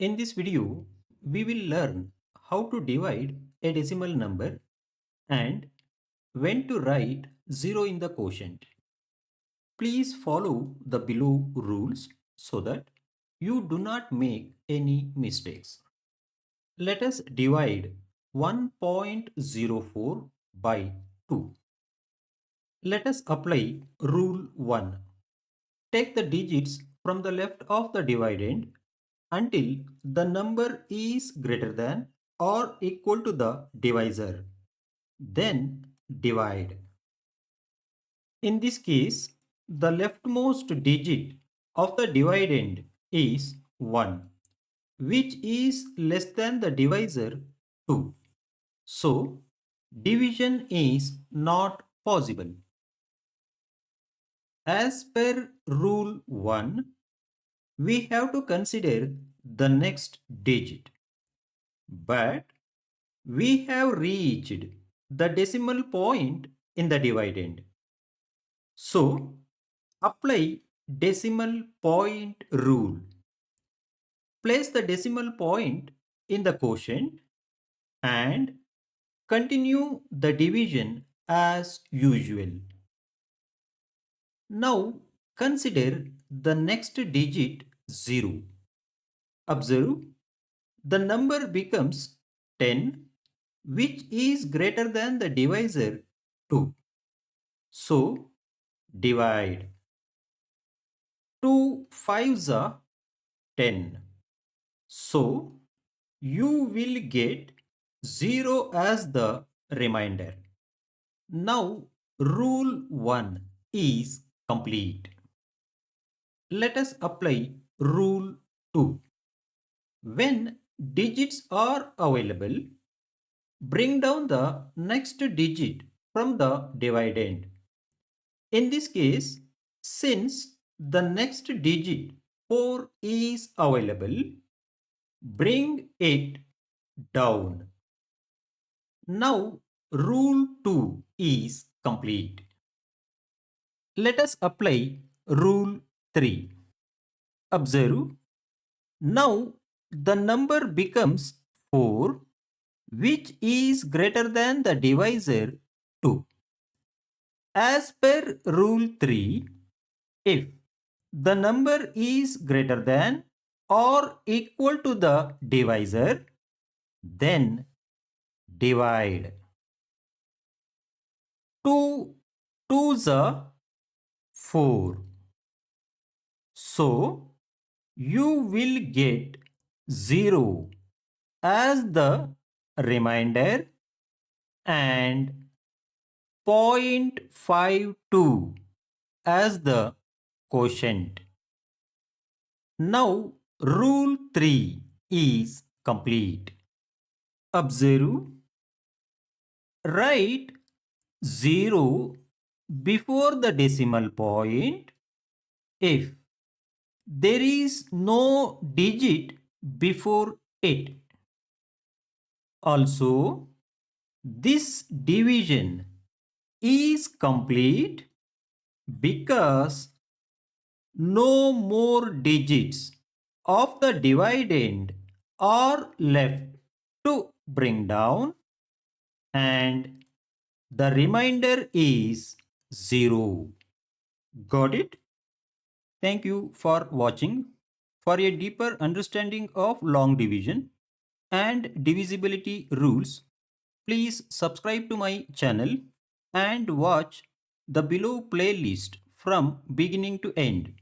In this video, we will learn how to divide a decimal number and when to write 0 in the quotient. Please follow the below rules so that you do not make any mistakes. Let us divide 1.04 by 2. Let us apply rule 1. Take the digits from the left of the dividend until the number is greater than or equal to the divisor. Then divide. In this case, the leftmost digit of the dividend is 1, which is less than the divisor 2. So, division is not possible. As per rule 1, we have to consider the next digit. But we have reached the decimal point in the dividend. So, apply decimal point rule. Place the decimal point in the quotient and continue the division as usual. Now, consider the next digit 0. Observe, the number becomes 10, which is greater than the divisor 2. So, divide. 2 5s are 10. So, you will get 0 as the remainder. Now, rule 1 is complete. Let us apply rule 2. When digits are available, bring down the next digit from the dividend. In this case, since the next digit 4 is available, bring it down. Now, rule 2 is complete. Let us apply rule 3. Observe, now the number becomes 4, which is greater than the divisor 2. As per rule 3, if the number is greater than or equal to the divisor, then divide. 2 2s are 4. So, you will get 0 as the remainder and 0.52 as the quotient. Now, rule 3 is complete. Observe, write 0 before the decimal point if there is no digit before it. Also, this division is complete because no more digits of the dividend are left to bring down and the remainder is 0. Got it? Thank you for watching. For a deeper understanding of long division and divisibility rules, please subscribe to my channel and watch the below playlist from beginning to end.